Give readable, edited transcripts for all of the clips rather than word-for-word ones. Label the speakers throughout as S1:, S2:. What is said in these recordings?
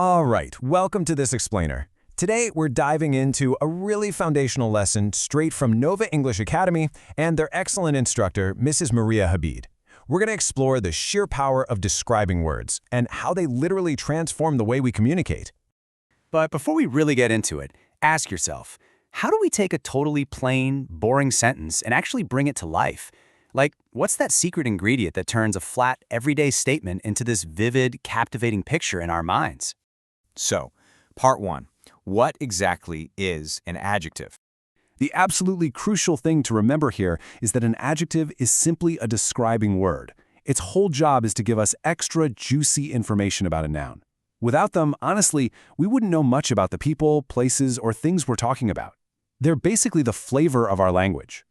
S1: All right, welcome to This Explainer. Today, we're diving into a really foundational lesson straight from Nova English Academy and their excellent instructor, Mrs. Maria Habib. We're going to explore the sheer power of describing words and how they literally transform the way we communicate.
S2: But before we really get into it, ask yourself, how do we take a totally plain, boring sentence and actually bring it to life? Like, what's that secret ingredient that turns a flat, everyday statement into this vivid, captivating picture in our minds?
S3: So, part 1. What exactly is an adjective?
S1: The absolutely crucial thing to remember here is that an adjective is simply a describing word. Its whole job is to give us extra juicy information about a noun. Without them, honestly, we wouldn't know much about the people, places, or things we're talking about. They're basically the flavor of our language.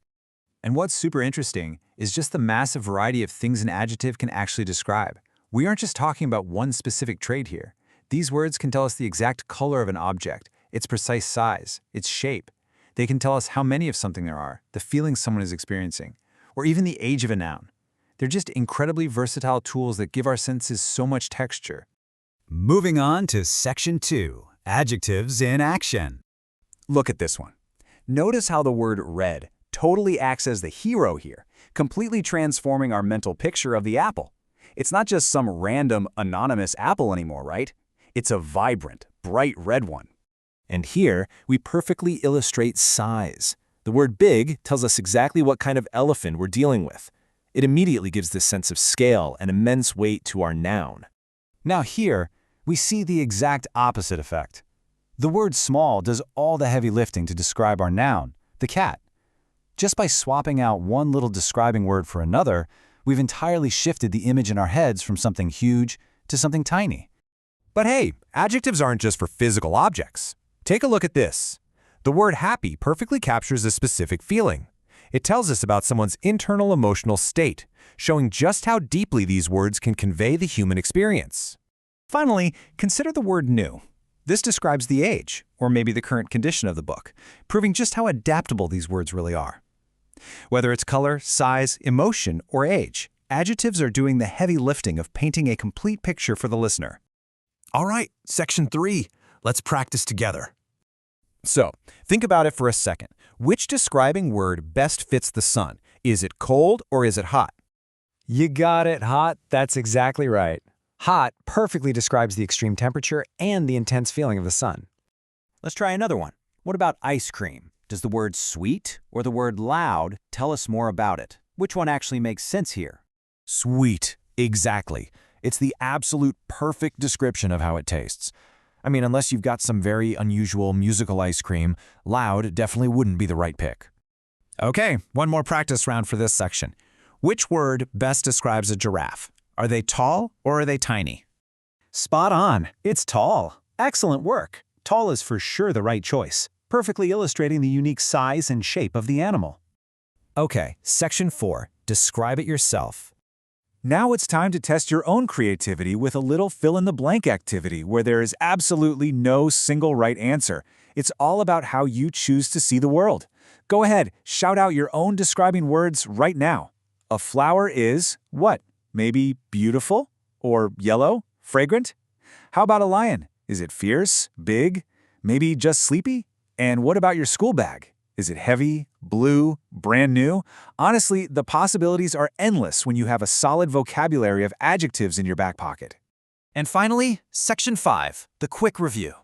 S3: And what's super interesting is just the massive variety of things an adjective can actually describe. We aren't just talking about one specific trait here. These words can tell us the exact color of an object, its precise size, its shape. They can tell us how many of something there are, the feelings someone is experiencing, or even the age of a noun. They're just incredibly versatile tools that give our senses so much texture.
S4: Moving on to Section 2, Adjectives in Action.
S1: Look at this one. Notice how the word red totally acts as the hero here, completely transforming our mental picture of the apple. It's not just some random, anonymous apple anymore, right? It's a vibrant, bright red one. And here, we perfectly illustrate size. The word big tells us exactly what kind of elephant we're dealing with. It immediately gives this sense of scale and immense weight to our noun. Now here, we see the exact opposite effect. The word small does all the heavy lifting to describe our noun, the cat. Just by swapping out one little describing word for another, we've entirely shifted the image in our heads from something huge to something tiny. But hey, adjectives aren't just for physical objects. Take a look at this. The word happy perfectly captures a specific feeling. It tells us about someone's internal emotional state, showing just how deeply these words can convey the human experience. Finally, consider the word new. This describes the age, or maybe the current condition of the book, proving just how adaptable these words really are. Whether it's color, size, emotion, or age, adjectives are doing the heavy lifting of painting a complete picture for the listener. All right, Section 3. Let's practice together. So, think about it for a second. Which describing word best fits the sun? Is it cold or is it hot?
S5: You got it, hot. That's exactly right. Hot perfectly describes the extreme temperature and the intense feeling of the sun.
S2: Let's try another one. What about ice cream? Does the word sweet or the word loud tell us more about it? Which one actually makes sense here?
S1: Sweet, exactly. It's the absolute perfect description of how it tastes. I mean, unless you've got some very unusual musical ice cream, loud definitely wouldn't be the right pick. Okay, one more practice round for this section. Which word best describes a giraffe? Are they tall or are they tiny?
S5: Spot on. It's tall. Excellent work. Tall is for sure the right choice, perfectly illustrating the unique size and shape of the animal.
S1: Okay, Section 4. Describe it yourself. Now it's time to test your own creativity with a little fill-in-the-blank activity where there is absolutely no single right answer. It's all about how you choose to see the world. Go ahead, shout out your own describing words right now. A flower is what? Maybe beautiful? Or yellow? Fragrant? How about a lion? Is it fierce? Big? Maybe just sleepy? And what about your school bag? Is it heavy, blue, brand new? Honestly, the possibilities are endless when you have a solid vocabulary of adjectives in your back pocket.
S2: And finally, Section 5, the quick review.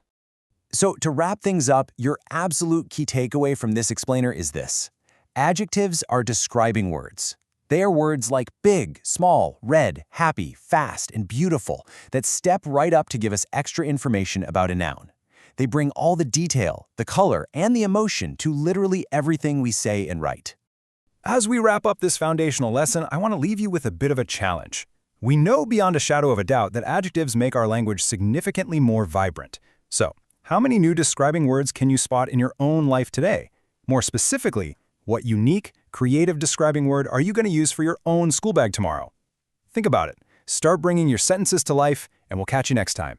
S1: So to wrap things up, your absolute key takeaway from this explainer is this. Adjectives are describing words. They are words like big, small, red, happy, fast, and beautiful that step right up to give us extra information about a noun. They bring all the detail, the color, and the emotion to literally everything we say and write. As we wrap up this foundational lesson, I want to leave you with a bit of a challenge. We know beyond a shadow of a doubt that adjectives make our language significantly more vibrant. So, how many new describing words can you spot in your own life today? More specifically, what unique, creative describing word are you going to use for your own school bag tomorrow? Think about it. Start bringing your sentences to life, and we'll catch you next time.